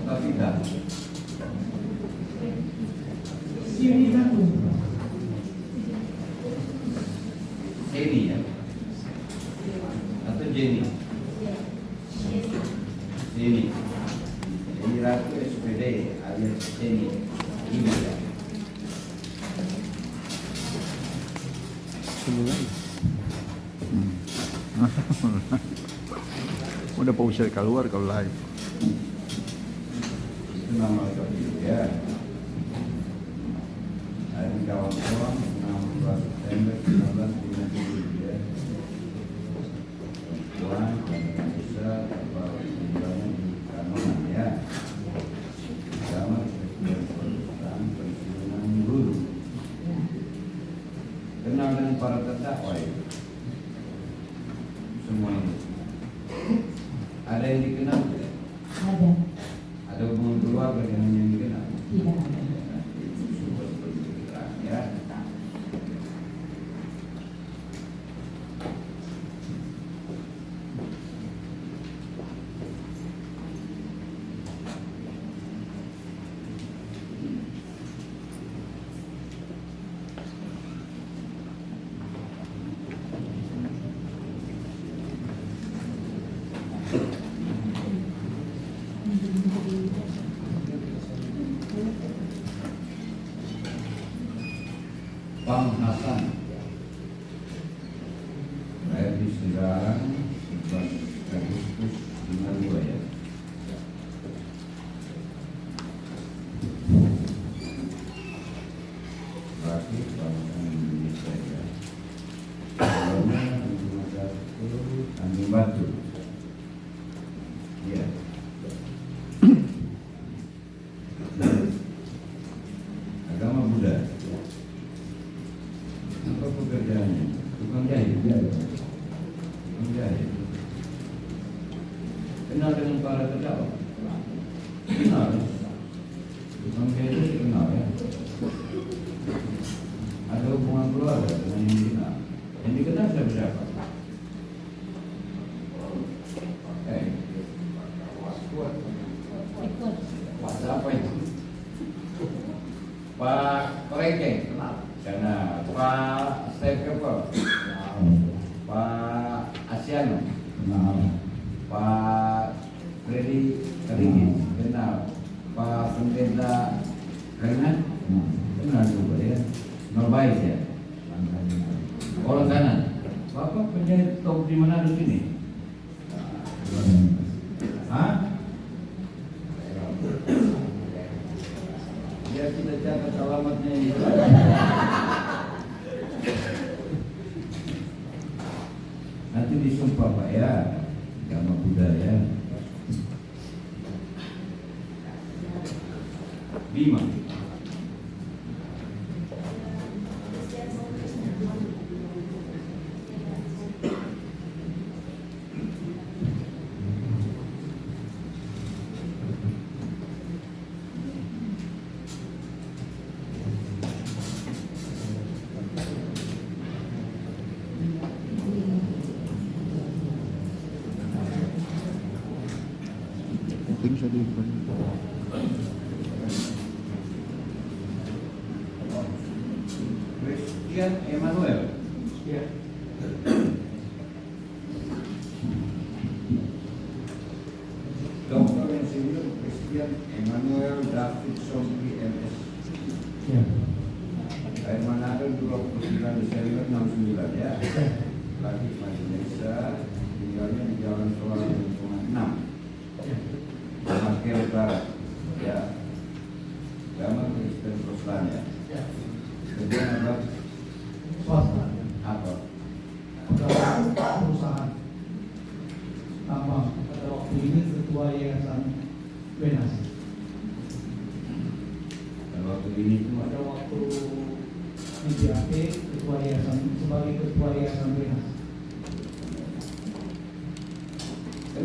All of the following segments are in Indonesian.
Tapi tidak. Sini satu. Jenny ya? Atau Jenny? Jenny. Jenny Ratu SPD alias Jenny. Ini ya. Udah Pak Usir keluar kalau live. Itu nama itu ya. Hari kawan-kawan 16 September 1957 ya. Tuan Indonesia bahwa undangan di Kanoman ya. Sama perusahaan pensiunan guru. Kenal dengan para terdakwa itu. Semua ini. Ada yang dikenal tidak? Ada. Ada hubungan keluarga dengan yang dikenal? Tidak ada. Ya. Bang Hasan lahir di Semarang 11 Agustus 52 ya. Berarti bangsa Indonesia ya. Sebelumnya Tanjung Batu. Iya. Agama Buddha. Apa pekerjaannya? Tukang jahit. Tukang jahit. Kenal dengan para terdakwa? Kenal. Tukang jahit kenal ya. Ada hubungan keluarga dengan yang dikenal. Yang dikenal siapa? Apa itu? Pak Korengkeng kenal. Karena Pak Stekeper, Pak Asiano, Pak Freddy Kaligis, kenal. Pak Pendeta Karinan, kenal juga ya. Norbais ya. Orang kanan. Bapak penjahit top di mana di sini? Hah? Dia tidak catat alamatnya ini. Nanti disumpah Pak ya, agama Buddha ya. Bima. Mungkin bisa dibuat. Christian Emmanuel. Ya. Doktor Insinyur Christian Emmanuel David Sompi MS. Ya. Lahir Manado 29 Desember 69 ya. Lagi Indonesia, tinggalnya di Jalan Tol Lingkungan 6. Makel Utara. Ya. Agama Kristen Protestan ya. Ya. Kemudian apa? Swasta. Apa? Perusahaan. Tambang. Pada waktu ini ketua Yayasan Benas. Pada waktu ini itu Pada waktu di BAP ketua Yayasan sebagai ketua Yayasan Benas.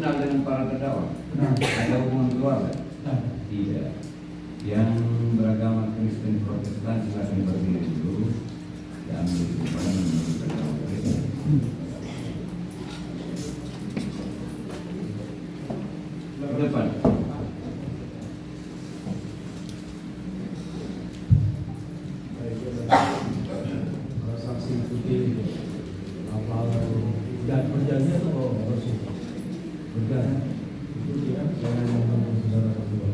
kenal dengan para terdakwa. Kenal. Ada hubungan keluarga? Nah, Tidak. Yang beragama Kristen Protestan silakan berdiri dulu. Dan ambil kepada menurut agama Kristen. Ke depan. Berjalan itu dia saya ngomong saudara berdua.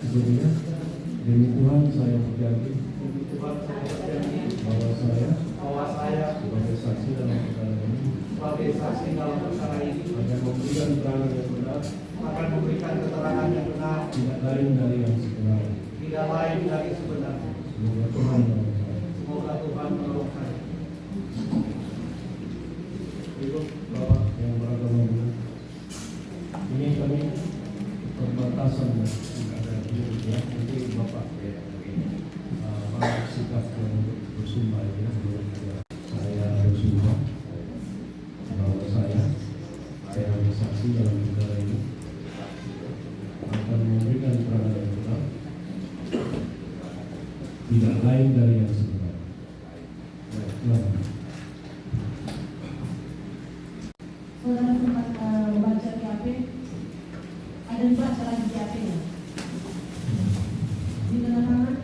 Itu dia. Demi Tuhan saya berjanji. Bahwa saya sebagai saksi dalam perkara ini akan memberikan keterangan yang benar. Akan memberikan keterangan yang benar, Tidak lain dari yang sebenarnya. tidak lain dari sebenarnya. Semoga Tuhan menolong saya. Semoga Tuhan menolong saya. Ibu, Bapak yang beragama benar. Ini kami perbatasan ya, tidak ada ini ya. Nanti Bapak ya, Bapak sikap yang bersumpah ya. Saya bersumpah bahwa saya saksi dalam perkara ini akan memberikan keterangan yang benar, tidak lain dari yang sebenarnya. Saudara sempat membaca BAP, ada dibaca lagi BAP-nya. Di tengah tangan,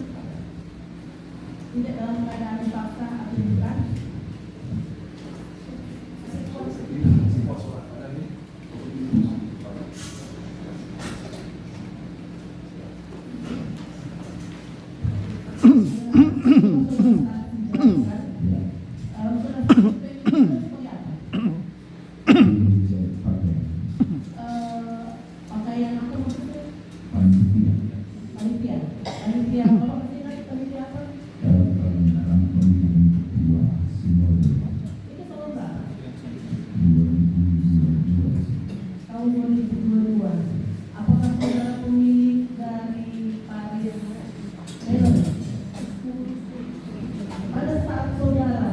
tidak dalam keadaan dipaksa atau bukan. Pakaian apa maksudnya? Panitia. Panitia apa? Panitia apa? Itu tahun berapa? Tahun 2022. Apakah saudara pemilik dari Paris Melon? Pada saat saudara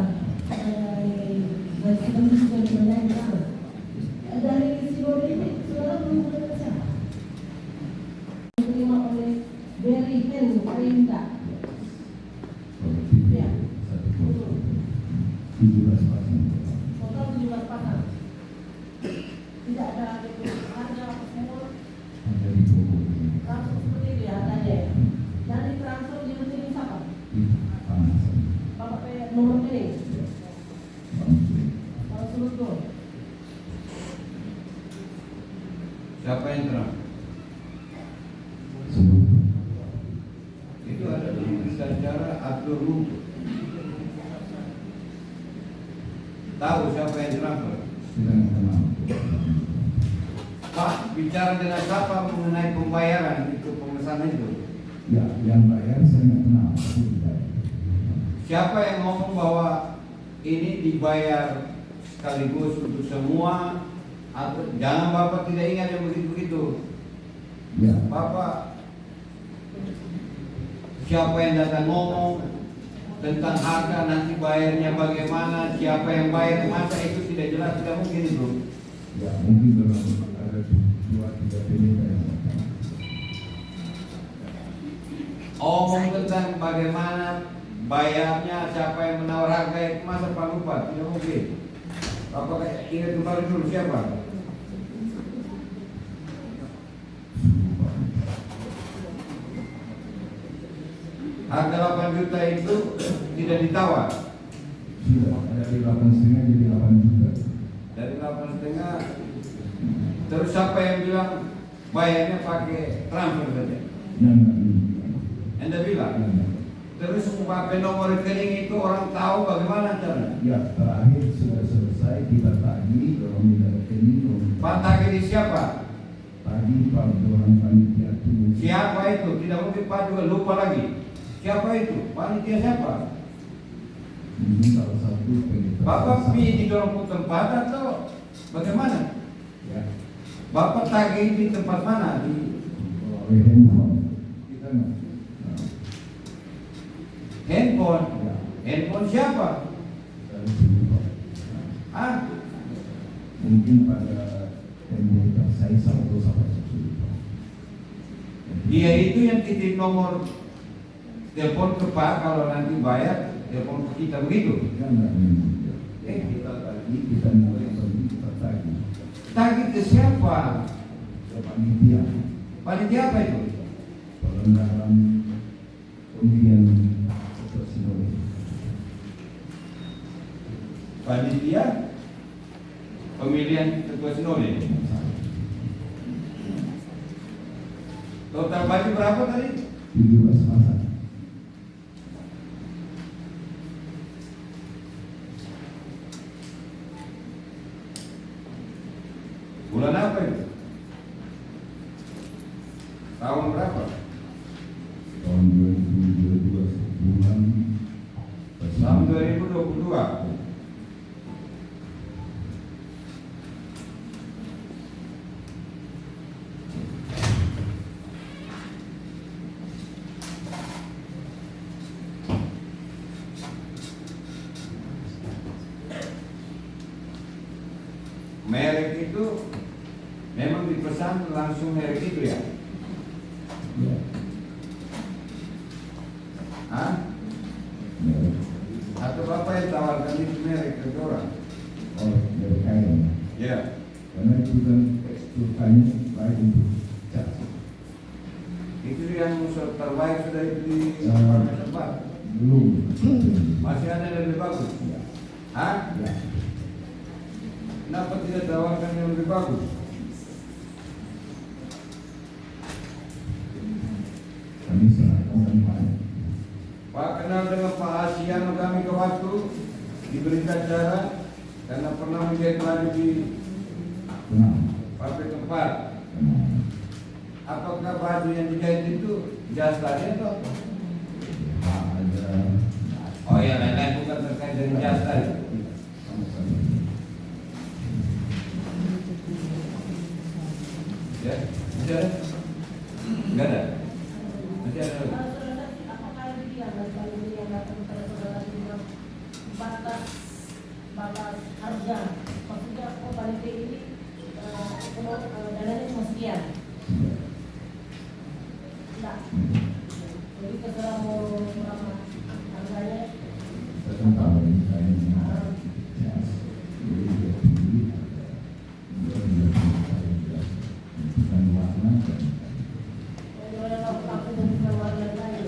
dari isi bodi ini, saudara belum mengenal siapa? Diterima oleh Berry Hen Perinda. Ya. Total 17 pasang. Tidak ada harga semua. Langsung seperti itu ya tadi ya. Dan ditransfer di rekening siapa? Bapak nomor rekening. Kalau seluruh. Siapa yang terang? Itu ada di secara atur rumput. Tahu siapa yang transfer? Pak, bicara dengan siapa mengenai pembayaran itu pemesanan itu? Ya, yang bayar saya nggak kenal. Siapa yang ngomong bahwa ini dibayar sekaligus untuk semua? Atau jangan Bapak tidak ingat yang begitu-begitu. Ya, Bapak, siapa yang datang ngomong tentang harga nanti bayarnya bagaimana, siapa yang bayar, masa itu tidak jelas, tidak mungkin itu. ya mungkin dalam ada 2-3 penita yang datang. Omong tentang bagaimana bayarnya, siapa yang menawar harga itu, masa Pak lupa, tidak mungkin. Bapak ingat kembali dulu siapa? Harga 8 juta itu tidak ditawar. Sudah dari 8,5 jadi 8 juta. Dari 8,5. Terus siapa yang bilang bayarnya pakai transfer saja? Yang Anda bilang? enggak. Terus pakai nomor rekening itu orang tahu bagaimana caranya? Ya, terakhir sudah selesai kita tagih kalau minta rekening. Pak tagih di siapa? Tagih pada orang panitia itu. Siapa itu? Tidak mungkin Pak juga lupa lagi. Siapa itu? Panitia siapa? Ini salah satu penita. Bapak pergi di dorong tempat atau bagaimana? Ya, Bapak tagih di tempat mana? Di oleh handphone. Kita nggak. handphone. Ya, Handphone siapa? dari sini Pak. Ah, Mungkin pada pendeta saya atau siapa sesuatu. dia itu yang titip nomor telepon ke Pak kalau nanti bayar telepon ke kita begitu. Kita nggak minta. Kita tagih, kita mulai pergi kita tagih. Tagih ke siapa? Ke panitia. Panitia apa itu? Pelanggaran pemilihan presiden. panitia pemilihan ketua sinode. Total baju berapa tadi? 17 masa. Bulan apa itu? Tahun berapa? Tahun 2022 bulan Tahun 2022. Merek itu memang dipesan langsung merek itu ya? ya, Hah? merek Atau Bapak yang tawarkan itu merek ke orang? merek kain. Ya. Karena itu kan tekstur kain baik untuk cat. Itu yang terbaik sudah itu di Ya. tempat. Belum. Masih ada yang lebih bagus? Ya. Hah? Ya. Kenapa tidak tawarkan yang lebih bagus? Kami serahkan dan banyak. Pak kenal dengan Pak Asiano kami ke waktu diberikan cara karena pernah menjahit baju di Tenang. pabrik tempat. Tenang. Apakah baju yang dijahit itu jas tadi atau? Ada. Oh ya, lain-lain bukan terkait dengan jas tadi. Sama-sama. Ya, masih ada? Enggak ada? Masih ada lagi? Apakah dia yang datang kepada saudara dengan batas harga? Maksudnya panitia ini dananya cuma sekian. Enggak. Jadi terserah mau berapa harganya. Saya kan tahu ini kainnya jas. Jadi dia tinggi. Dia jas. Bukan warna dan Bagaimana laku dan bukan warna lain.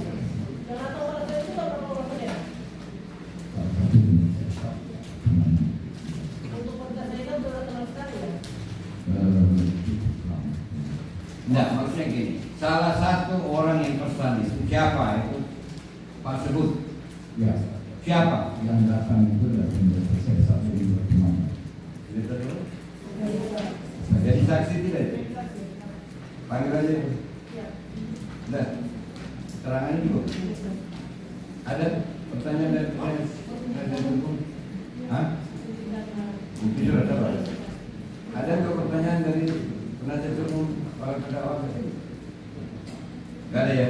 Yang atau warna itu berapa warnanya? salah satu jenis jas. Untuk warga saya kan sudah terkenal sekali ya. Enggak, maksudnya gini. Salah satu orang yang pesan itu siapa itu? Pak sebut. Ya, Siapa? yang datang itu dari saya satu dua teman. Jadi saksi tidak? Panggil aja. Nah, terangannya juga. Ada pertanyaan dari penasihat hukum? Hah? Bukti sudah dapat. Ada nggak pertanyaan dari penasihat hukum para terdakwa? Nggak ada ya?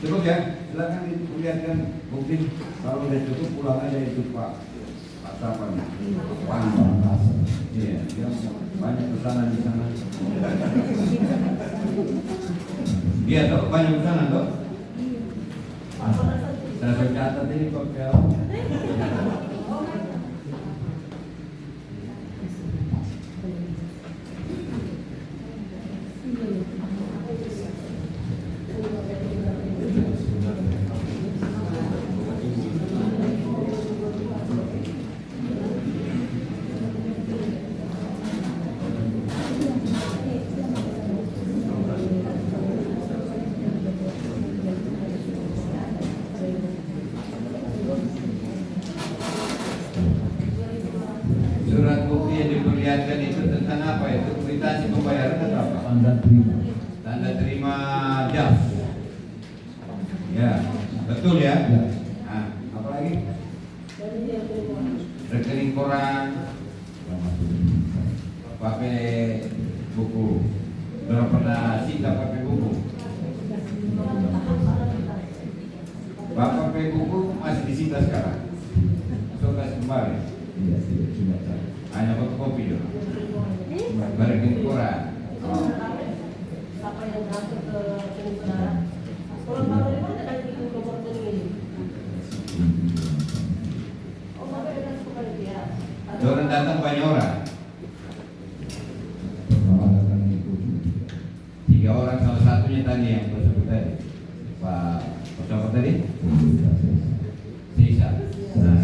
Cukup ya? Silakan dilihatkan bukti. Kalau udah cukup pulang aja itu Pak. Pak siapa nih? Pak. Iya, dia banyak pesanan di sana. Iya toh, banyak pesanan toh. Saya catat ini Pak Pel. Surat bukti yang diperlihatkan itu tentang apa itu? Kwitansi pembayaran atau apa? Tanda terima. Tanda terima jas. Ya, betul ya. Ya. Nah, apa lagi? Rekening koran, Yang masuk di pakai buku. Berapa pernah sita pakai buku? Bapak pakai buku masih disita sekarang. So kasih kembali. Iya, tidak cuma saya. Hanya fotokopi ya. Rekening koran. Apa yang berangkat ke rekening saudara? Kalau tahu dari mana kan itu nomor rekening ini? Oh, sampai dengan kepada dia. Orang datang banyak orang. Pertama datang itu cuma 3 orang, salah satunya tadi yang tersebut tadi. Pak siapa tadi? tiga. Sisa. Nah,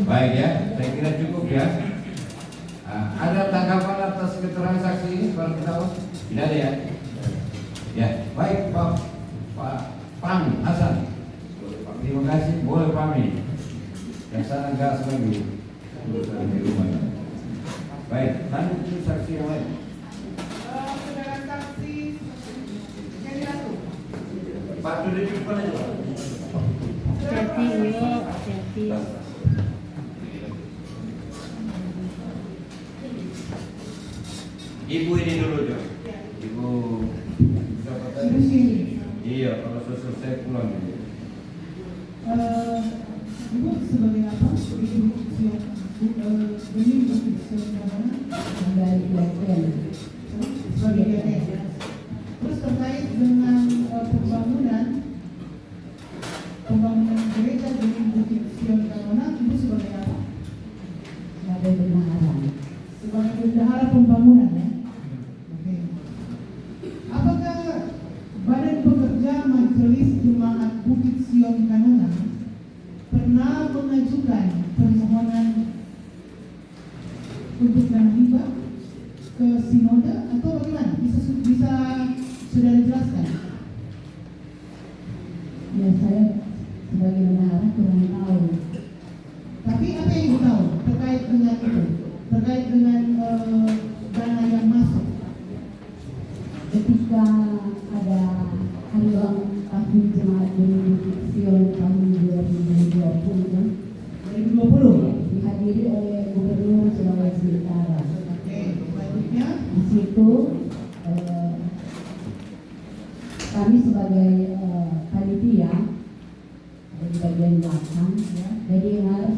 Baik ya, saya kira cukup ya. Ada tanggapan atas keterangan saksi ini, Pak Terdakwa? Tidak ada ya? Ya, baik Pak Pami Hasan. Terima kasih, boleh Pami. Yang sana gas lagi. Di rumah. Baik, lanjut ke saksi yang lain. Saudara saksi Heni Ratu. Pak Dudi depan aja Pak. Ibu ini dulu Jo. Ibu siapa tadi? Iya, kalau selesai pulang gitu. Ibu sebagai apa? Sebagai DPR. Terus terkait dengan pembangunan gereja di Bukit Sion Kanona, Ibu sebagai apa? Sebagai bendahara. Sebagai bendahara pembangunan ya. Oke. Apakah Badan Pekerja Majelis Jemaat Bukit Sion Kanona pernah mengajukan permohonan untuk dana hibah ke sinode atau bagaimana? Bisa saudara jelaskan? Ya, saya sebagai bendahara kurang tahu. Tapi apa yang Ibu tahu terkait dengan itu? Terkait dengan dana yang masuk? Ketika ada hari ulang tahun jemaat Bukit Sion tahun 2020 dihadiri oleh Gubernur Sulawesi Utara. Oke, selanjutnya Di situ kami sebagai panitia ada di bagian belakang, ya. Jadi harus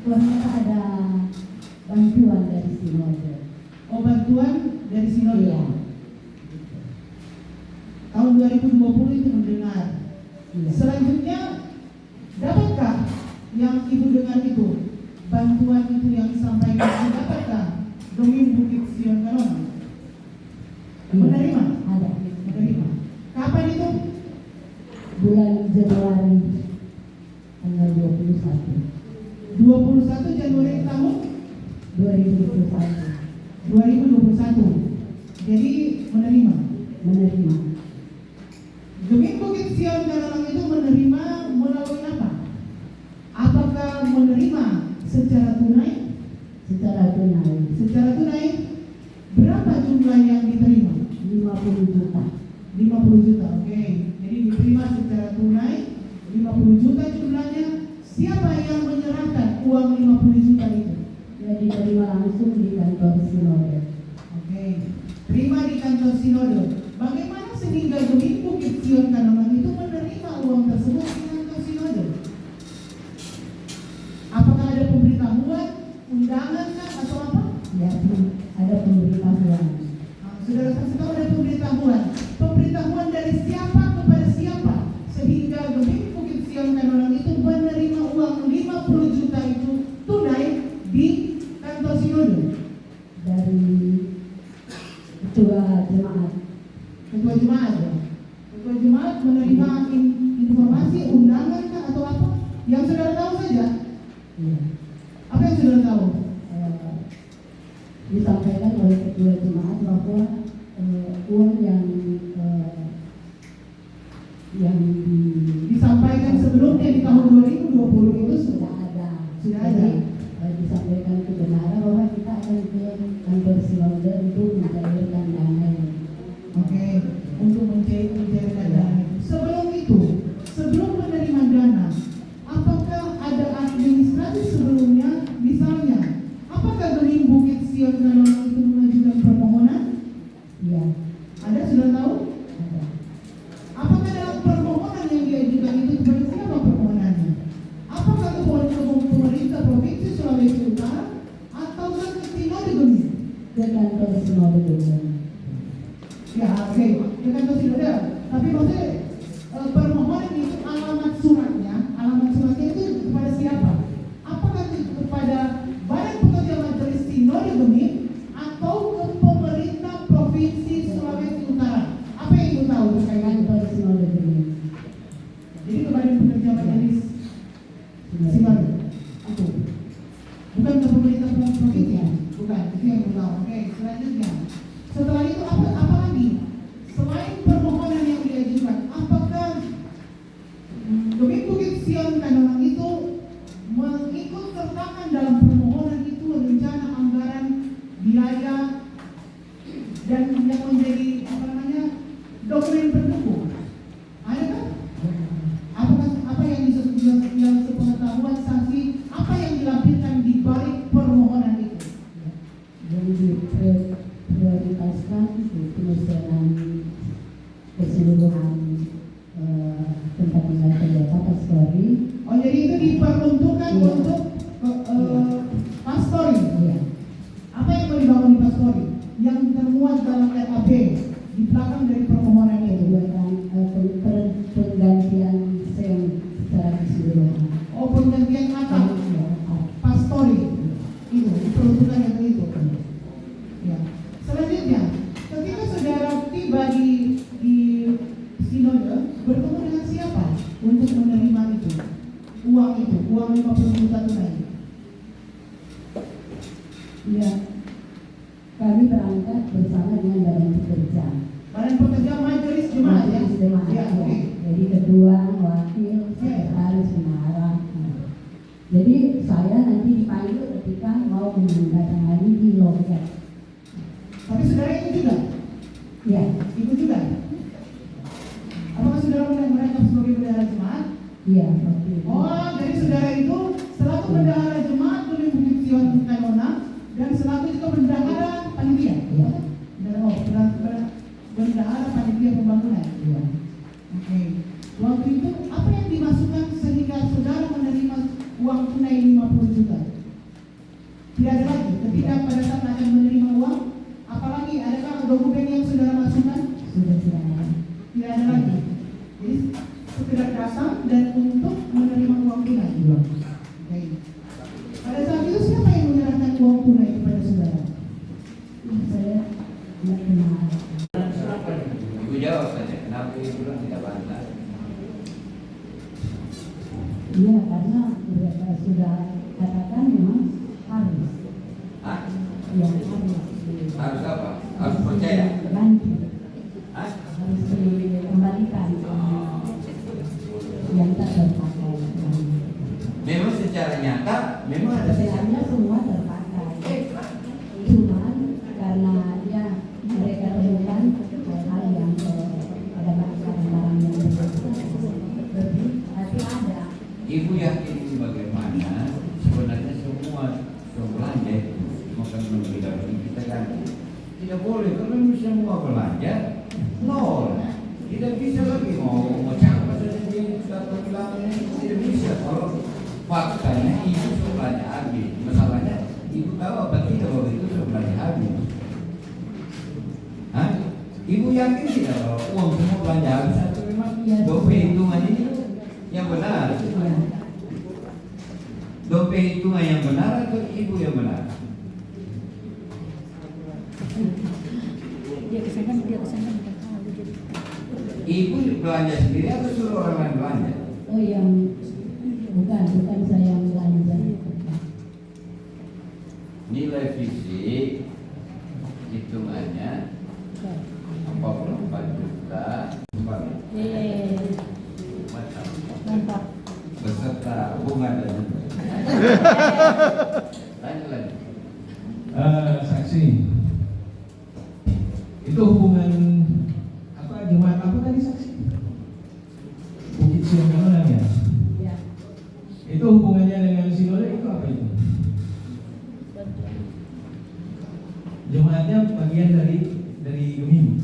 ternyata ada bantuan dari sinode. bantuan dari sinode. Iya. Tahun 2020 itu mendengar. Iya. Selanjutnya, dapatkah yang Ibu dengar itu, bantuan itu yang disampaikan, dapatkah Domin Bukit Sion Kanona menerima? Ada. Menerima. Kapan itu? Bulan Januari tanggal 21 Januari tahun 2021 2021. Jadi menerima. Domin Bukit Sion Kanona itu menerima melalui apa? Apakah menerima secara tunai? secara tunai Secara tunai, berapa jumlah yang diterima? 50 juta. 50 juta, oke. Jadi diterima secara tunai 50 juta jumlahnya. Siapa yang menyerahkan uang 50 juta itu? Jadi diterima langsung di kantor sinode. Oke, terima di kantor sinode. Bagaimana sehingga Domin Bukit Sion Kanona itu menerima uang tersebut di kantor sinode? Apakah ada pemberitahuan, undangan kah, atau apa? Ya, ada pemberitahuan. Saudara saksi tahu ada pemberitahuan. Pemberitahuan dari siapa kepada siapa sehingga Domin Bukit Sion Kanona itu menerima uang 50 juta itu tunai di kantor sinode? Dari ketua jemaat. Ketua jemaat ya. Ketua jemaat menerima informasi undangan kah atau apa? Yang saudara tahu saja. Ya. Apa yang saudara tahu? Disampaikan oleh ketua jemaat bahwa uang yang Disampaikan sebelumnya di tahun 2020 itu sudah ada. Sudah ada. Jadi, disampaikan ke bendahara bahwa kita akan ke kantor sinode untuk mencairkan dana. Oke, untuk mencairkan dana. Sebelum itu, sebelum menerima dana, apakah ada administrasi sebelumnya? Misalnya, apakah Domin Bukit Sion Kanona itu mengajukan permohonan? Iya, Ada, sudah tahu? ada. Apakah dalam permohonan yang diajukan itu kepada siapa permohonannya? Apakah kepada pemerintah Provinsi Sulawesi Utara atau ke sinode Domin? Ke kantor sinode dulu. Ya, oke, ke kantor sinode. Tapi maksudnya permohonan itu alamat suratnya itu kepada siapa? Apakah kepada Badan Pekerja Majelis Sinode Domin atau ke pemerintah Provinsi Sulawesi Utara? Apa yang Ibu tahu terkait Kantor sinode dulu. Jadi ke Badan Pekerja Majelis Sinode. Gemim Bukit Sion Kanonan itu mengikut sertakan dalam permohonan itu rencana anggaran biaya dan yang menjadi dokumen pendukung. Ada kan? Apa yang sepengetahuan saksi, apa yang dilampirkan di balik permohonan itu? Yang diprioritaskan penyelesaian keseluruhan tempat tinggal pendeta pastori. Oh, jadi itu diperuntukkan untuk pastori. Iya. Apa yang mau dibangun di pastori? Yang termuat dalam RAB di belakang dari permohonan itu. Penggantian SEM secara keseluruhan. Oh, penggantian atap pastori itu diperuntukkan untuk itu. Ya. Selanjutnya, ketika saudara tiba di sinode, bertemu dengan siapa untuk menerima itu? Uang 50 juta tunai. Iya. Kami berangkat bersama dengan Badan Pekerja. Badan Pekerja Majelis Jemaat ya? Jemaat, Ya, oke. Jadi ketua, wakil, sekretaris, bendahara. Jadi saya nanti dipanggil ketika mau menandatangani di loket. Tapi saudara ikut juga? Ya, Ikut juga? Apakah saudara mereka sebagai bendahara jemaat? iya, waktu itu. Oh, jadi saudara itu selaku bendahara jemaat Gemim Bukit Sion Kanona dan selaku juga bendahara panitia. Iya. Bendahara panitia pembangunan. Iya. Oke. Waktu itu apa yang dimasukkan sehingga saudara menerima uang tunai 50 juta? Tidak ada lagi. Ketika pada saat akan menerima uang, apalagi adakah dokumen yang saudara masukkan? Sudah tidak ada. Tidak ada lagi. Jadi sekedar datang dan untuk menerima uang tunai. Iya. Oke. Pada saat itu siapa yang menyerahkan uang tunai kepada saudara? Saya tidak kenal. Ibu jawab saja, kenapa ibu bilang tidak bantah? Iya, karena mereka sudah katakan memang harus. Hah? Ya, harus. Harus apa? Harus percaya? Ganti. Hah? Harus dikembalikan yang tak terpakai. Memang secara nyata, memang ada Sebenarnya semua terpakai. Cuman karena ya mereka temukan hal yang ada barang-barang yang lebih, tapi ada. Ibu yakin ini bagaimana sebenarnya semua belanja itu makan membela bagi kita kan tidak boleh karena semua belanja nol, tidak bisa lagi mau siapa saja dia sudah bilang ini tidak bisa kalau faktanya ibu sebelahnya habis. Masalahnya ibu tahu apa tidak bahwa itu sebelahnya habis? Hah? Ibu yakin tidak bahwa uang semua belanja habis atau memang dompet hitungan ini yang benar? Dompet hitungan yang benar atau ibu yang benar? Dia kesana Ibu belanja sendiri atau suruh orang lain belanja? Oh, yang bukan saya yang belanja. Nilai fisik hitungannya 44 juta kembali. Mantap. Beserta bunga dan lanjut lagi. Saksi, itu hubungan apa jemaat apa tadi saksi? Bukit Sion Kanonan ya? Ya. Itu hubungannya dengan sinode itu apa itu? Jemaatnya bagian dari Gemim.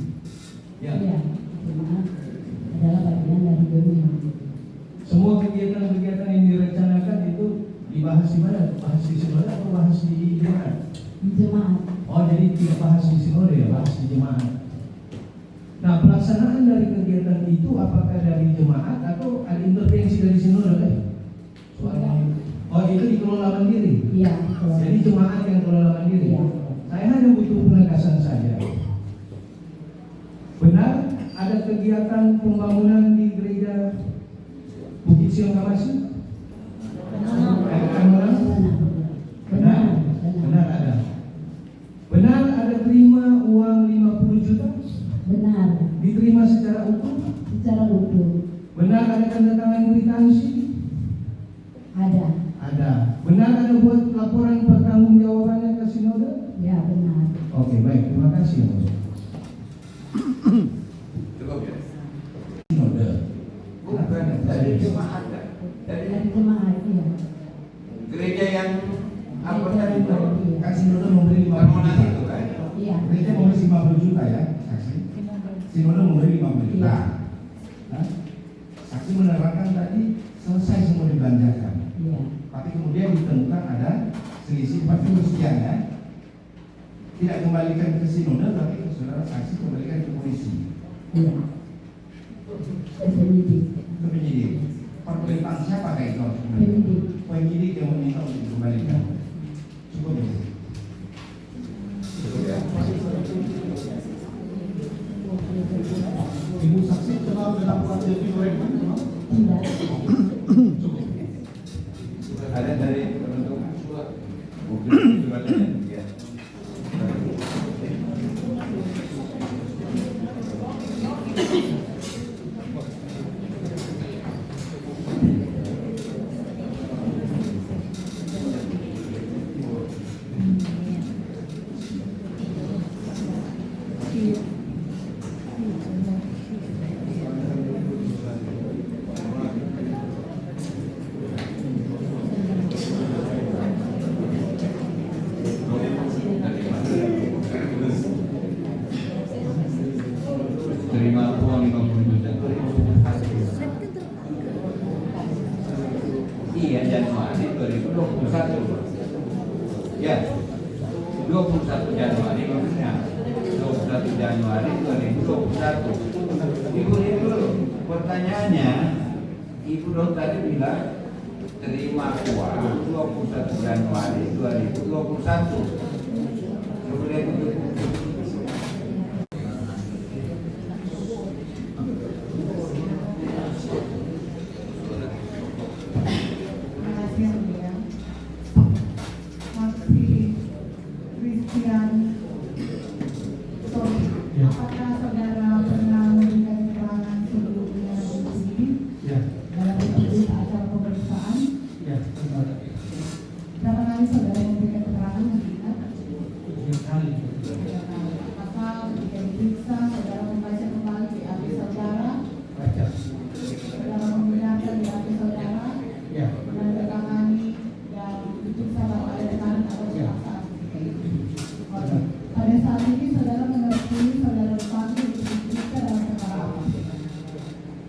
Ya. Iya, jemaat adalah bagian dari Gemim. Semua kegiatan-kegiatan yang direncanakan itu dibahas di mana? Bahas di sinode atau bahas di jemaat? Di jemaat. Oh, jadi tidak bahas di sinode ya, bahas di jemaat. Nah, pelaksanaan dari kegiatan itu apakah dari jemaat atau ada intervensi dari sinode? Soalnya, oh itu dikelola mandiri. Iya. Jadi jemaat yang kelola mandiri. Iya. Saya hanya butuh penegasan saja. Benar ada kegiatan pembangunan di gereja Bukit Sion Kamasi? Benar ada. Benar ada terima uang 50 juta? Benar. Diterima secara utuh? Secara utuh. Benar ada tanda tangan kwitansi? Ada. Ada. Benar ada buat laporan pertanggungjawabannya ke sinode? Ya benar. Oke, baik. Terima kasih. Cukup ya. Sinode. Bukan dari jemaat kan? Dari jemaat ya. Gereja yang apa tadi itu? Kan sinode memberi 50 Permohonan juta. itu kan? Iya. Gereja memberi 50 juta ya, saksi. Sinode memberi 50 juta. Nah, saksi menerangkan tadi selesai semua dibelanjakan. Iya. Tapi kemudian ditemukan ada selisih 40 sekian ya. Tidak kembalikan ke sinode, tapi saudara saksi kembalikan ke polisi, Iya. Ke penyidik. ke penyidik. Permintaan siapa kayak itu? Penyidik. Penyidik yang meminta untuk dikembalikan. Cukup ya. Cukup ya. Ibu saksi kenal dengan Pak Devi Norema? Tidak. Ada dari penuntut bukti suratnya ya. Terima uang 50 juta. Iya, Januari 2021. Ya, 21 Januari maksudnya. 21 Januari 2021. Ibu dulu, pertanyaannya, Ibu dong tadi bilang terima uang 21 Januari 2021. Kemudian itu Terima kasih yang mulia. Saksi Christian Sorry. Ya. Apakah saudara pernah memberikan keterangan sebelumnya di sini Ya, dalam bentuk acara pemeriksaan? ya, benar. Berapa kali saudara memberikan keterangan mengingat? 3 kali. Apakah ketika diperiksa saudara membaca kembali BAP saudara? Baca. Saudara membenarkan BAP saudara? Ya, Menandatangani dan diperiksa bahwa ada tekanan atau Ya. paksaan ketika itu. Oke. Pada saat ini saudara mengetahui saudara dipanggil untuk diperiksa dalam perkara apa?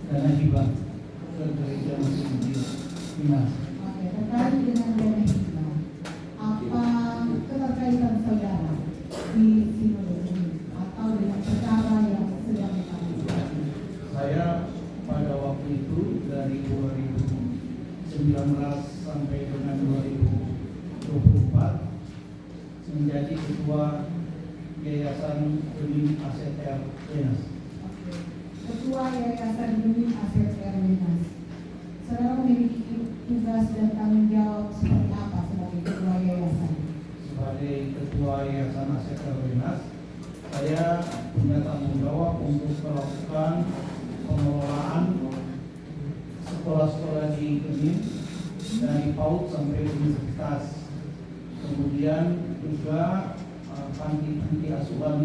dana hibah ke gereja masih di Dinas. Oke, terkait dengan dana hibah, apa keterkaitan saudara di sinode ini atau dengan perkara yang sedang ditangani? Saya pada waktu itu dari 2019 sampai dengan 2024 menjadi ketua Yayasan Benih ACTR Dinas. Oke. Ketua Yayasan Benih ACTR Dinas. Saudara memiliki tugas dan tanggung jawab seperti apa sebagai ketua yayasan? Sebagai ketua Yayasan ACTR Dinas, saya punya tanggung jawab untuk melakukan pengelolaan sekolah-sekolah di Benih dari PAUD sampai universitas. Kemudian juga panti-panti asuhan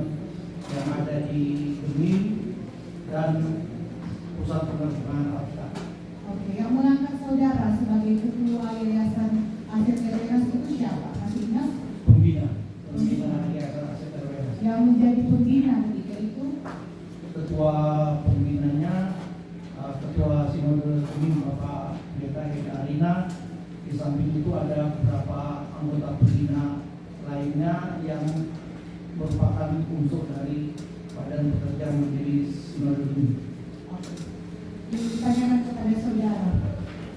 yang ada di Benih dan pusat penerbangan Alta. Oke, yang mengangkat saudara sebagai ketua yayasan ACTR Dinas itu siapa? Masih ingat? Pembina Yayasan ACTR Dinas. Yang menjadi pembina ketika itu? Ketua pembinanya Ketua Sinode Benih Bapak Pendeta Hedi Arina. Di samping itu ada beberapa anggota pembina lainnya yang merupakan unsur dari Badan Pekerja Majelis Sinode Benih. Oke. Ditanyakan kepada saudara,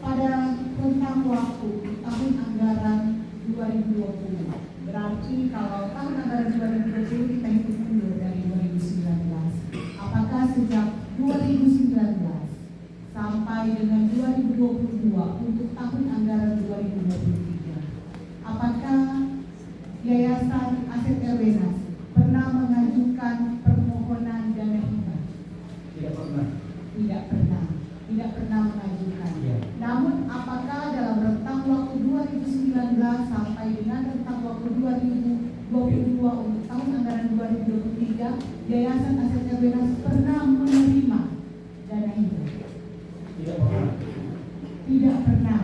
pada tentang waktu tahun anggaran 2020, berarti kalau tahun anggaran 2020 kita hitung mundur dari 2019, apakah sejak 2019 sampai dengan 2022 untuk tahun anggaran 2023, apakah Yayasan ACTR Dinas pernah mengajukan permohonan dana hibah? Tidak pernah. Tidak pernah 2022 untuk tahun anggaran 2023, Yayasan Aset Erbenas pernah menerima dana hibah? Tidak pernah. Tidak pernah.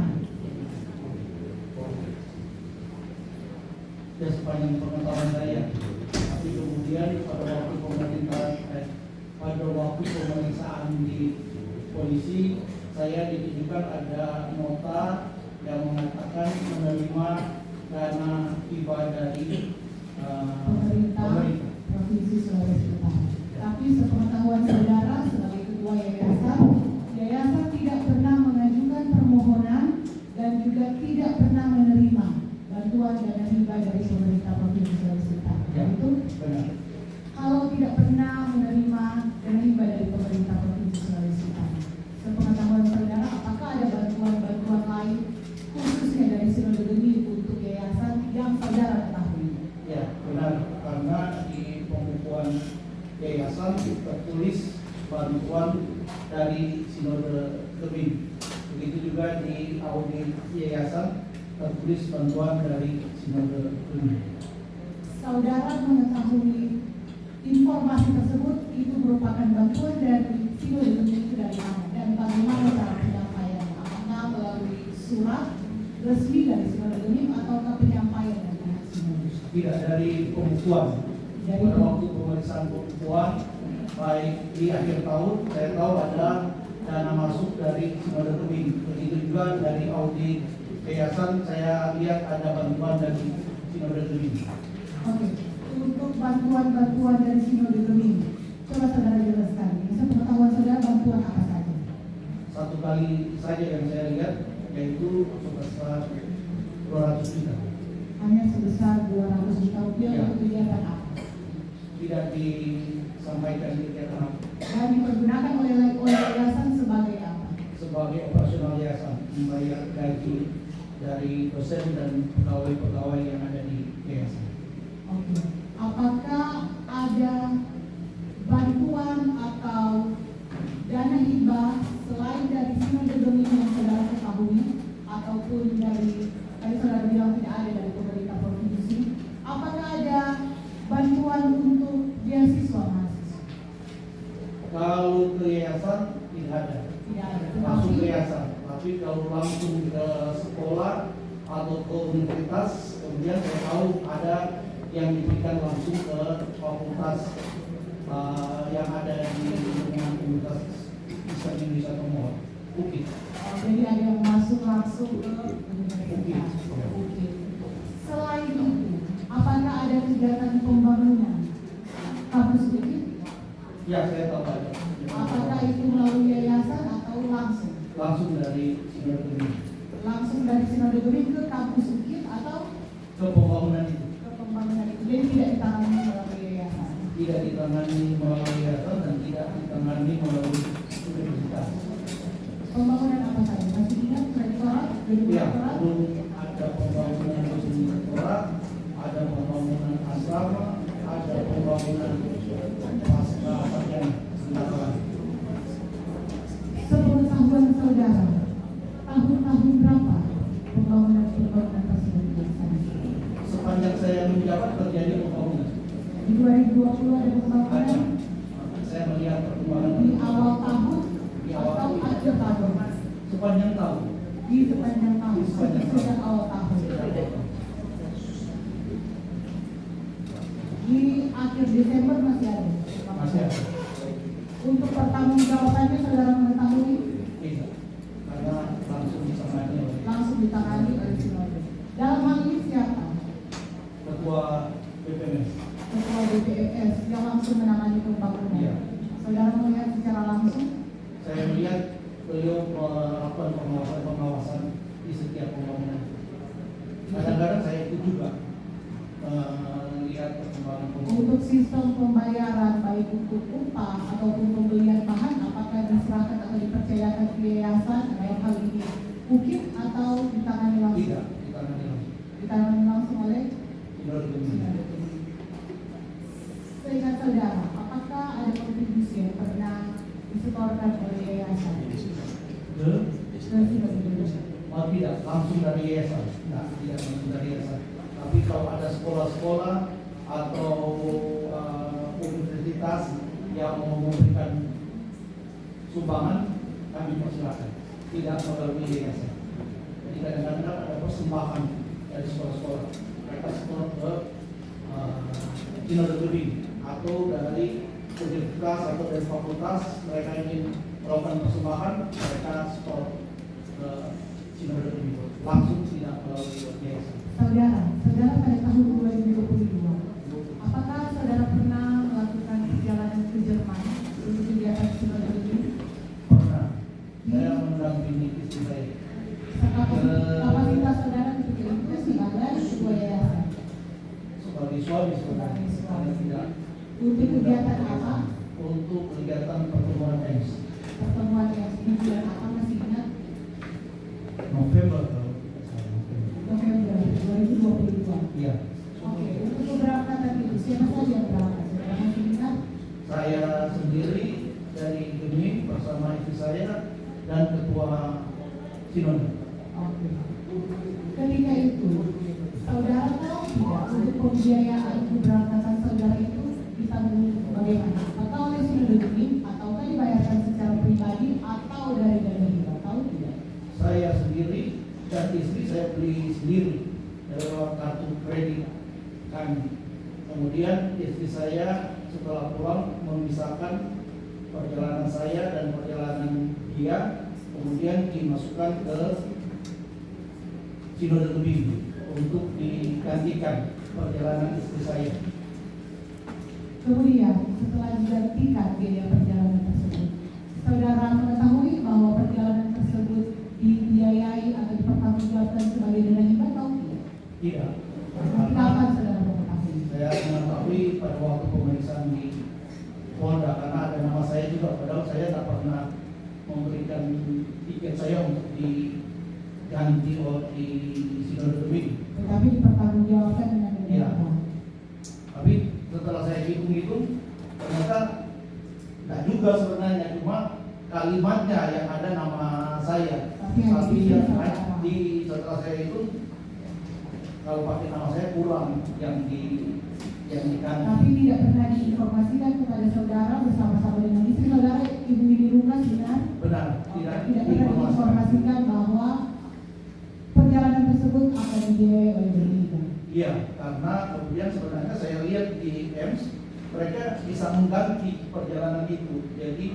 Ya sepanjang pengetahuan saya. Tapi kemudian pada waktu pemeriksaan di polisi, saya ditujukan ada nota yang mengatakan menerima dana hibah dari Pemerintah Provinsi Sulawesi Utara. Tapi sepengetahuan saudara sebagai ketua yayasan, yayasan tidak pernah mengajukan permohonan dan juga tidak pernah menerima bantuan dana hibah dari pemerintah Provinsi Sulawesi Utara. Ya, Itu benar. kalau tidak pernah menerima dana hibah dari pemerintah Provinsi Sulawesi Utara, sepengetahuan saudara, apakah ada bantuan-bantuan lain khususnya dari Sinode Geni untuk yayasan yang saudara ketahui? Ya, benar. Karena di pembukuan yayasan tertulis bantuan dari Sinode Geni. Begitu juga di audit yayasan tertulis bantuan dari Sinode Geni. Saudara mengetahui informasi tersebut itu merupakan bantuan dari Sinode Geni itu dari mana dan bagaimana cara penyampaiannya? Apakah melalui surat resmi dari Sinode Geni ataukah penyampaian dari pihak Sinode? Tidak, dari pembukuan. Pada waktu pemeriksaan pembukuan, baik di akhir tahun, saya tahu ada dana masuk dari Sinode Geni. Begitu juga dari audit yayasan, saya lihat ada bantuan dari Sinode Geni. Oke, untuk bantuan-bantuan dari Sinode Geni, coba saudara jelaskan. Sepengetahuan saudara bantuan apa saja? Satu kali saja yang saya lihat, yaitu sebesar 200 juta. Hanya sebesar 200 juta rupiah Ya. untuk kegiatan apa? Tidak disampaikan di kegiatan Dan dipergunakan oleh yayasan sebagai apa? sebagai operasional yayasan, membayar gaji dari dosen dan pegawai-pegawai yang ada di yayasan. Oke. Apakah ada bantuan atau dana hibah selain dari Sinode Geni yang saudara ketahui ataupun dari tadi saudara bilang tidak ada dari pemerintah provinsi? Apakah ada bantuan untuk beasiswa mahasiswa? Kalau ke yayasan tidak ada, Tidak ada. langsung ke Tetapi yayasan. Tapi kalau langsung ke sekolah atau ke universitas, kemudian saya tahu ada yang diberikan langsung ke fakultas yang ada di lingkungan Universitas Islam Indonesia Timur, UKI. jadi ada yang masuk langsung ke universitas. Oke. Selain itu, apakah ada kegiatan pembangunan kampus UKI? Ya, saya tahu ada. Apakah itu melalui yayasan atau langsung? Langsung dari Sinode Geni Langsung dari Sinode Geni ke kampus UKI atau ke pembangunan itu. ke pembangunan itu? Jadi tidak ditangani melalui yayasan. Tidak ditangani melalui yayasan dan tidak ditangani melalui universitas. Pembangunan apa saja? Masih ingat rektorat, gedung Ya, rektorat? belum ada pembangunan gedung rektorat, ada pembangunan asrama, ada pembangunan pasca sarjana. Sepengetahuan saudara, tahun-tahun berapa pembangunan tersebut dilaksanakan? Sepanjang saya menjabat terjadi pembangunan. Di 2020 ada pembangunan Saya melihat perkembangan di awal tahun Di awal atau tahun. akhir tahun? sepanjang tahun. Di sepanjang tahun, Di sepanjang tahun. sejak awal tahun. Di akhir Desember masih ada. Masih ada. Untuk pertanggungjawabannya saudara mengetahui Tidak, karena langsung ditangani oleh langsung ditangani oleh Sinode. Dalam hal ini siapa? ketua BPMS. Ketua BPS yang langsung menangani pembangunan. Iya. Saudara melihat secara langsung Saya melihat beliau melakukan pengawasan di setiap pembangunan. Kadang-kadang saya ikut juga melihat perkembangan pembangunan. untuk sistem pembayaran baik untuk upah ataupun pembelian bahan, apakah diserahkan atau dipercayakan ke yayasan dalam hal ini UKIP atau ditangani langsung? Tidak, ditangani langsung. Ditangani langsung oleh Sinode Geni. seingat saudara, apakah ada kontribusi yang pernah disetorkan oleh yayasan? Ke Sinode Geni. Oh tidak, langsung dari yayasan. Nah, tidak langsung dari yayasan. Tapi kalau ada sekolah-sekolah atau universitas yang mau memberikan sumbangan, kami persilakan, tidak melalui yayasan. Jadi kadang-kadang ada persembahan dari sekolah-sekolah, mereka sekolah ke Sinode Tebing atau dari universitas atau dari fakultas, mereka ingin melakukan persembahan, mereka sekolah ke Sinode Tebing langsung, tidak melalui yayasan. Saudara pada tahun 2022, apakah saudara pernah melakukan perjalanan ke Jerman untuk kegiatan Sinode Tebing? Pernah, saya mendampingi istri saya. Kapasitas saudara ketika itu sebagai sebuah yayasan. Sebagai suami sebenarnya, karena tidak Untuk kegiatan apa? untuk kegiatan pertemuan EMS Pertemuan yang ini bulan apa masih ingat? November kalau tidak salah. November 2022. Iya, Oke, untuk keberangkatan itu siapa saja yang berangkat? Saudara masih ingat? saya sendiri dari Geming bersama istri saya dan ketua Sinode. Oke. Ketika itu, saudara tahu tidak untuk pembiayaan keberangkatan saudara itu ditanggung bagaimana? Atau oleh Sinode Tebing, ataukah dibayarkan secara pribadi atau dari dana hibah? Tahu tidak? Saya sendiri dan istri saya beli sendiri lewat kartu kredit kami. Kemudian istri saya setelah pulang memisahkan perjalanan saya dan perjalanan dia, kemudian dimasukkan ke Sinode Tebing untuk digantikan perjalanan istri saya. Kemudian, setelah digantikan biaya perjalanan tersebut, saudara mengetahui bahwa perjalanan tersebut dibiayai atau dipertanggungjawabkan sebagai dana hibah atau tidak? Tidak. Kapan saudara mengetahui? Saya mengetahui pada waktu pemeriksaan di Polda, karena ada nama saya juga, padahal saya tak pernah memberikan tiket saya untuk diganti di Sinode Tebing. Tetapi dipertanggungjawabkan dengan dana Iya. hibah. Tapi setelah saya hitung-hitung, ternyata tidak juga sebenarnya, cuma kalimatnya yang ada nama saya. Tapi yang Tapi diisi yang sama nama. setelah saya hitung, kalau pakai nama saya kurang yang diganti. Tapi tidak pernah diinformasikan kepada saudara bersama-sama dengan istri saudara, Ibu Widi Lukas, benar? Benar, tidak Tidak pernah diinformasikan bahwa perjalanan tersebut akan dibiayai oleh dana hibah. Iya, karena kemudian sebenarnya saya lihat di EMS, mereka bisa mengganti perjalanan itu. Jadi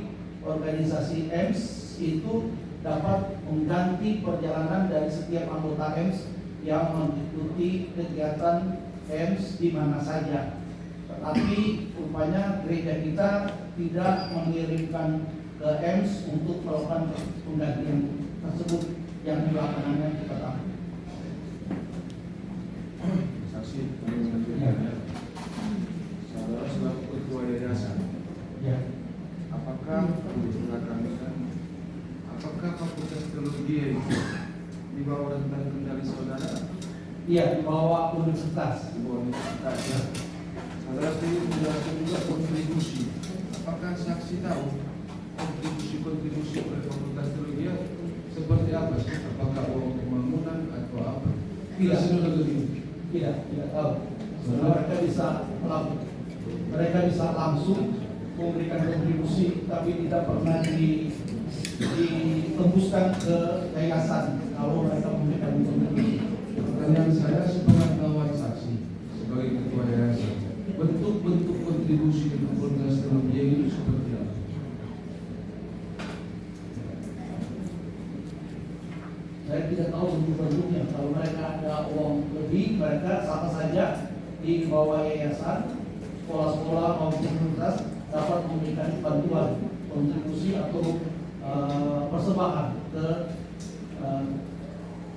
organisasi EMS itu dapat mengganti perjalanan dari setiap anggota EMS yang mengikuti kegiatan EMS di mana saja. Tetapi rupanya gereja kita tidak mengirimkan ke EMS untuk melakukan penggantian tersebut yang belakangan kita tahu. Saksi, selanjutnya, saudara selaku ketua yayasan, Ya. apakah Fakultas Teologi itu di bawah rentang kendali saudara? Iya, di bawah universitas. Di bawah universitas ya. Saudara sendiri menjelaskan juga kontribusi. Apakah saksi tahu kontribusi oleh Fakultas Teologi seperti apa sih? Apakah uang pembangunan atau apa? Tidak. Sinode Tebing. Tidak tahu. Mereka bisa melakukan, mereka bisa langsung memberikan kontribusi, tapi tidak pernah ditembuskan ke yayasan kalau mereka memberikan kontribusi. Pertanyaan saya sepengetahuan saksi sebagai ketua yayasan, bentuk-bentuk kontribusi di Fakultas Teologi itu seperti apa? Saya tidak tahu bentuk-bentuknya. Kalau mereka ada uang lebih, mereka sama saja di bawah yayasan, sekolah-sekolah maupun universitas dapat memberikan bantuan, kontribusi atau persembahan ke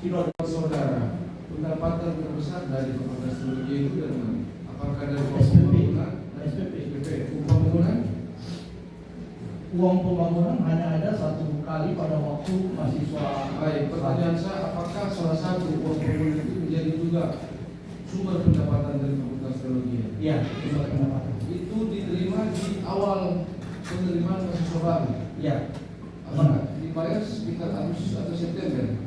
Sinode. Saudara, pendapatan terbesar dari Fakultas Teologi itu dari mana? Apakah dari uang SPP. pembangunan? SPP. Uang pembangunan? Uang pembangunan hanya ada satu kali pada waktu mahasiswa. Baik, pertanyaan saya, apakah salah satu uang pembangunan itu menjadi juga sumber pendapatan dari Fakultas Teologi? Iya, sumber pendapatan. Itu diterima di awal penerimaan mahasiswa baru. Iya. Apakah dibayar sekitar Agustus atau September?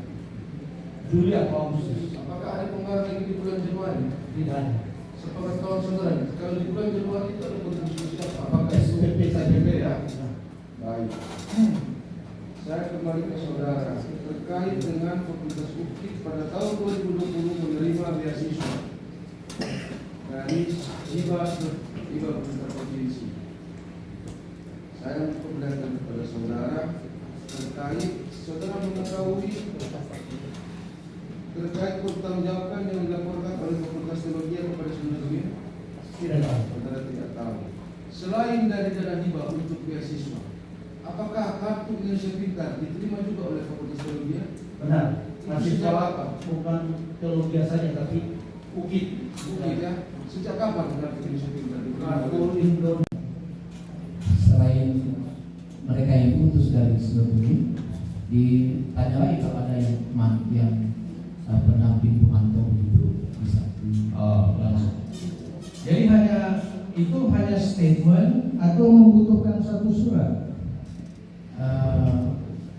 Juli atau Agustus. Apakah ada pengaruh lagi di bulan Januari? Tidak ada. Sepakat kawan saudara, kalau di bulan Januari itu ada kontribusi apa? Apakah SPP saja ya? Baik. Saya kembali ke saudara terkait dengan Fakultas UKIP pada tahun 2020 menerima beasiswa dari hibah pemerintah provinsi. Saya memperlihatkan kepada saudara terkait saudara mengetahui terkait pertanggungjawaban yang dilaporkan oleh Fakultas Teologi kepada saudara Demi. Tidak tahu. Saudara tidak tahu. Selain dari dana hibah untuk beasiswa, apakah kartu Indonesia Pintar diterima juga oleh Fakultas Teologi? Benar. Masih Sejak jawab kapan? bukan teologi saja tapi UKIP. UKIP ya. Sejak kapan kartu Indonesia Pintar diterima? Kartu Indonesia. Selain mereka yang putus dari sebelum ditanya lagi kepada yang pendamping pemantau itu bisa. Langsung. Jadi itu hanya statement atau membutuhkan satu surat?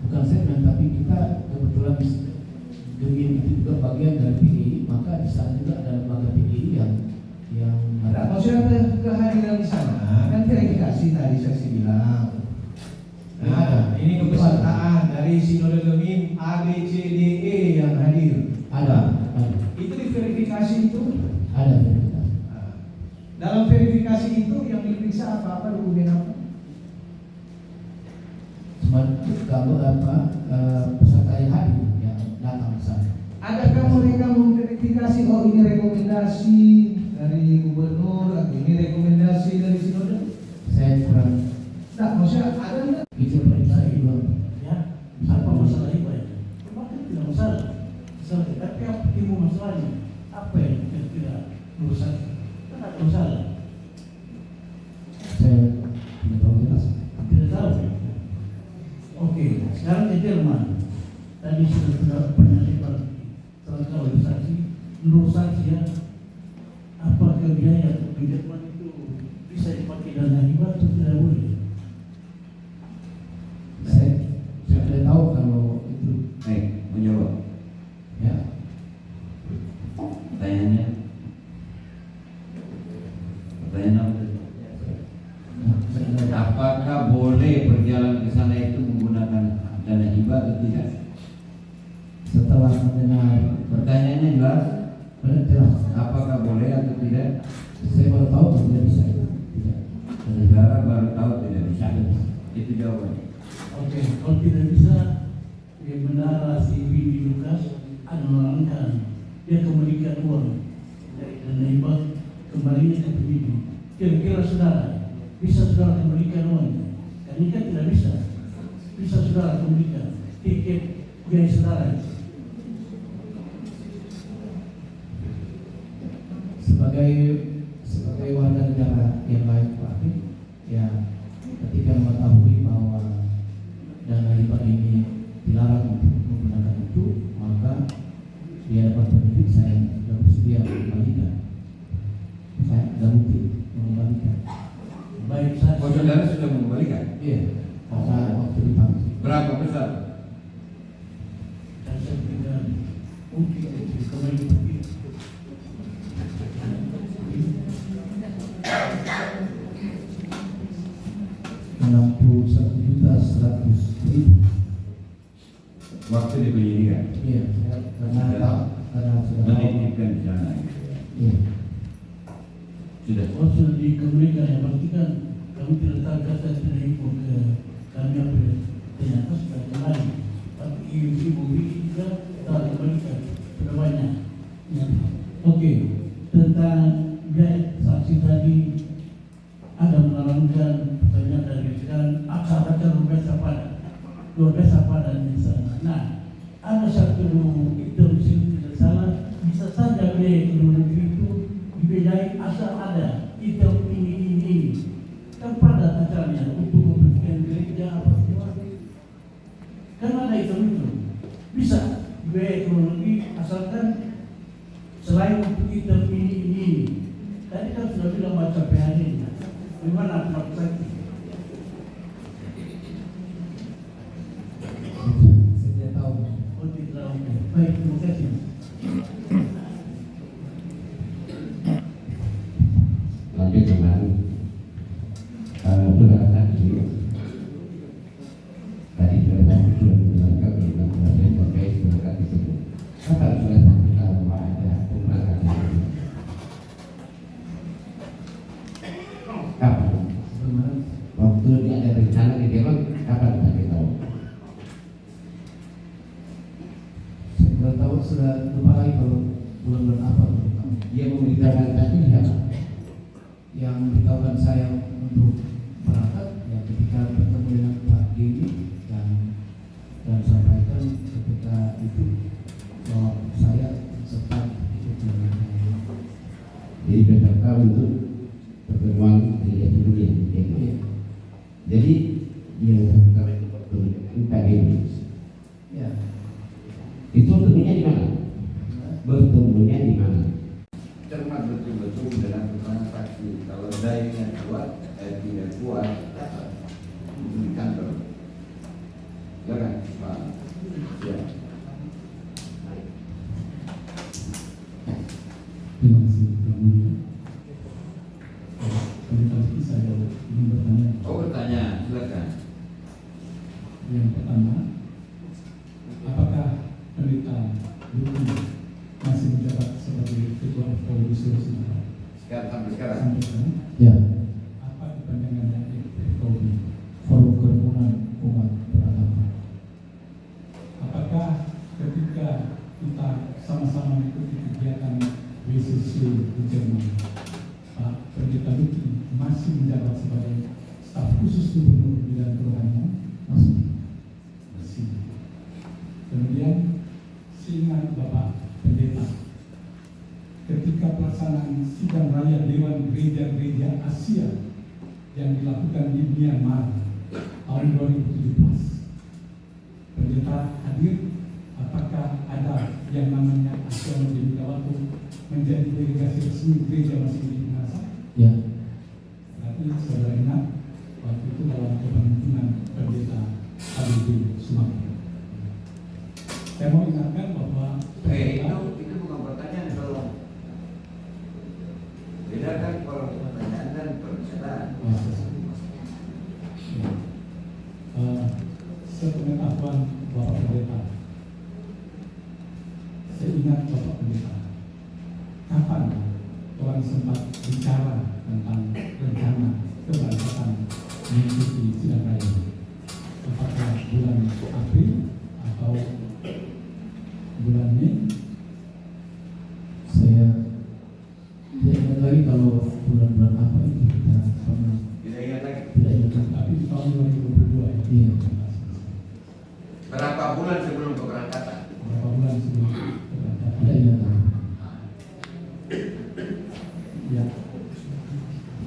Bukan statement, tapi kita kebetulan demi itu juga bagian dari PGI, maka di sana juga ada lembaga PGI yang Nah, maksudnya kehadiran di sana kan verifikasi tadi saksi bilang. Nah, ini kepesertaan dari Sinode Gemim A, B, C, D, E yang hadir. ada. Itu diverifikasi itu. Ada. Nah, dalam verifikasi itu yang diperiksa apa dokumen apa? Cuma kalau peserta yang hadir yang datang ke sana. Adakah mereka memverifikasi ini rekomendasi dari gubernur atau ini rekomendasi dari sinode? Saya kurang. Nah, maksudnya ada nggak? Itu perintah itu. Ya, apa masalah itu ya? Mungkin tidak masalah. Tapi apa timbul masalahnya? Apa yang tidak urusan? Kan ada masalah. Saya tidak tahu jelas. Tidak tahu. Oke, sekarang ke Jerman. Tadi sudah banyak lebar terangkat oleh saksi. Menurut saksi ya, apakah biaya untuk di Jerman itu bisa dipakai dana hibah atau tidak boleh? Saya tidak tahu kalau itu. Menjawab. Ya. Pertanyaannya apa? Apakah boleh perjalanan ke sana itu menggunakan dana hibah atau tidak? Setelah mendengar Pertanyaannya jelas. jelas, Apakah boleh atau tidak? saya baru tahu tidak bisa. Tidak. Saudara baru tahu tidak bisa. Itu jawabannya. Oke, kalau tidak bisa, ya benar si Bibi Lukas ada menerangkan dia kembalikan uang dari dana hibah kembalinya ke Bibi. Kira-kira saudara bisa saudara kembalikan uangnya? Karena kan tidak bisa. Bisa saudara kembalikan tiket biaya saudara. Sebagai warga negara yang baik Pak Afif, ya ketika mengetahui bahwa dana hibah ini dilarang untuk menggunakan itu, maka dia dapat pendidik saya sudah bersedia mengembalikan. Saya ada bukti mengembalikan. Baik saja. Oh, saudara sudah mengembalikan? Iya, karena waktu dipanggil. Berapa besar? Dan saya berikan mungkin itu kembali bukti. Rp61.100.000. Waktu di penyidikan? Iya, karena sudah menitipkan di sana. Iya. Sudah. Oh, sudah dikembalikan ya, berarti kan kami tidak tahu kata tidak info ke kami apa ternyata sudah kembali. Tapi ibu juga telah kembalikan sudah banyak. Ya. Oke, tentang biaya saksi tadi ada menerangkan banyak dari sekarang aksara luar biasa pada di sana. Nah, ada satu itu tidak salah, bisa saja biaya ke luar negeri itu dibiayai asal ada item ini kan pada acaranya untuk membuat gereja apa semua kan ada item itu bisa dibiayai ke luar negeri asalkan selain untuk item ini tadi kan sudah bilang baca PHD gimana pendapat saya? Saya tidak tahu. Oh tidak tahu. Baik, terima kasih. Sudah tahu, sudah lupa lagi kalau bulan-bulan apa. Dia memberitakan tadi siapa? Yang memberitahukan saya untuk berangkat ya ketika bertemu dengan Pak Dini dan sampaikan ketika itu bahwa saya tetap ikut dengan Jadi berkata untuk pertemuan Gereja Dunia. Iya. Jadi dia berkata untuk ini. Ya. Itu bertemunya di mana? Bertemunya di mana? Cermat betul-betul dengan keterangan saksi. Kalau dayanya kuat, tidak kuat, di kantor. Silakan, Pak. Ya. Terima kasih, Yang Mulia. Tadi saya ingin bertanya. Oh, bertanya, silakan. Yang pertama, apakah pendeta Luki masih menjabat sebagai ketua FKUI Sulawesi Barat? Sampai sekarang. Sampai sekarang? Ya. Apa kepanjangannya FKUI? Forum Kerukunan Umat Beragama. Apakah ketika kita sama-sama mengikuti kegiatan WCC di Jerman, Pak Pendeta Luki masih menjabat sebagai staf khusus gubernur bidang kerohanian? Masih. Kemudian seingat Bapak Pendeta, ketika pelaksanaan sidang raya Dewan Gereja-Gereja Asia yang dilakukan di Myanmar tahun 2017, Pendeta hadir. Apakah ada yang namanya Asia Megawati menjadi delegasi resmi gereja masih di Minasa? Ya. Berarti saudara ingat waktu itu dalam kepemimpinan Pendeta HBD Sumatera. Saya mau ingatkan bahwa itu bukan pertanyaan, tolong. Bedakan kalau pertanyaan dan pernyataan. sepengetahuan Bapak Pendeta, saya ingat Bapak Pendeta, kapan orang sempat bicara tentang rencana keberangkatan mengikuti sidang raya? Apakah bulan April atau bulan Mei? Saya tidak ingat lagi kalau bulan-bulan apa itu kita pernah. Tidak ingat lagi. Tidak ingat. Tapi di tahun 2022 ya. Iya. Berapa bulan sebelum keberangkatan? Berapa bulan sebelum keberangkatan? Tidak ingat lagi. Ya.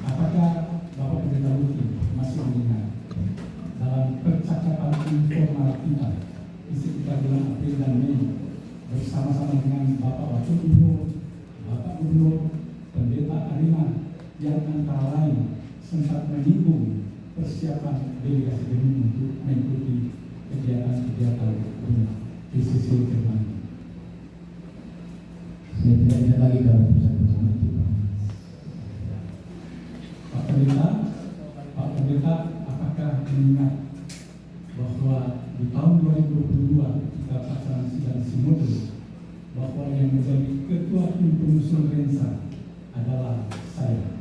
Apakah Bapak Pendeta Luki masih mengingat dalam percakapan informal kita di sekitar bulan April dan Mei bersama-sama dengan Bapak Wakil Gubernur, Bapak Gubernur, Pendeta Arima yang antara lain sempat menyinggung persiapan delegasi demi untuk mengikuti kegiatan-kegiatan di sisi Jerman? Saya tidak ingat lagi kalau bersama-sama itu. Pak Pendeta, apakah mengingat bahwa di tahun 2022 kita pelaksanaan sidang sinode bahwa yang menjadi ketua tim penyusun Rensa adalah saya.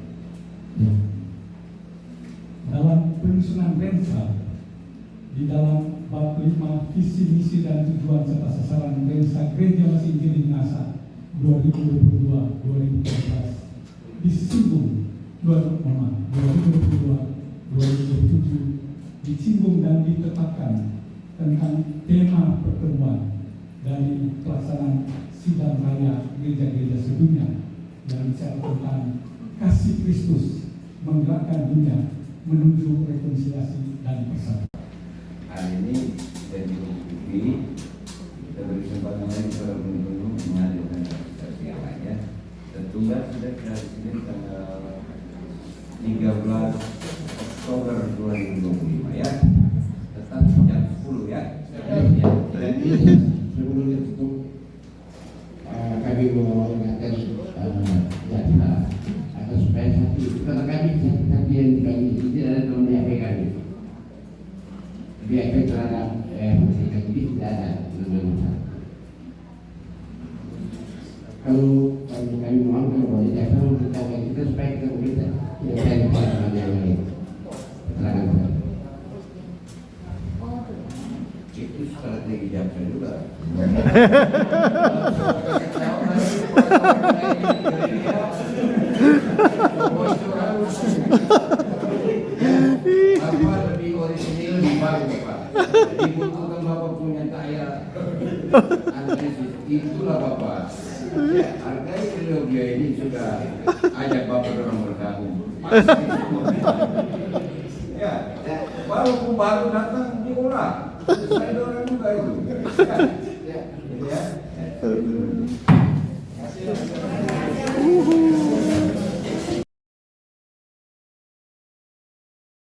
Ya. Dalam penyusunan Rensa, di dalam bab 5 visi misi dan tujuan serta sasaran Rensa Gereja Masih Injil Minasa 2022-2013 disinggung 2022-2027 disinggung dan ditetapkan tentang tema pertemuan dari pelaksanaan sidang raya gereja-gereja sedunia yang bicara tentang kasih Kristus menggerakkan dunia menuju rekonsiliasi dan persatuan. Hari ini dari TV kita beri kesempatan lagi kepada penuntut menghadirkan saksi yang lainnya. Tertunda sudah kita disini tanggal 13 Oktober 2025 ya. Tetap jam 10 ya. Ya. Sebelum ditutup kami mau mengingatkan agar supaya satu kata kami yang dibagi ini adalah dalam BAP kami. BAP terhadap masyarakat ini tidak ada nama. Kalau kami mohon kalau jaksa memberitahukan kita supaya kita meminta tidak ada keterangan yang lain. Keterangan Itu strategi jaksa juga. Apa lebih orisinil lebih bagus Pak. Dibutuhkan Bapak punya daya analisis. Itulah Bapak. Hargai beliau ini sudah ajak Bapak orang bergabung. Pasti semua bisa. Ya, walaupun baru datang diolah. Saya dorong juga itu. Ya, ya.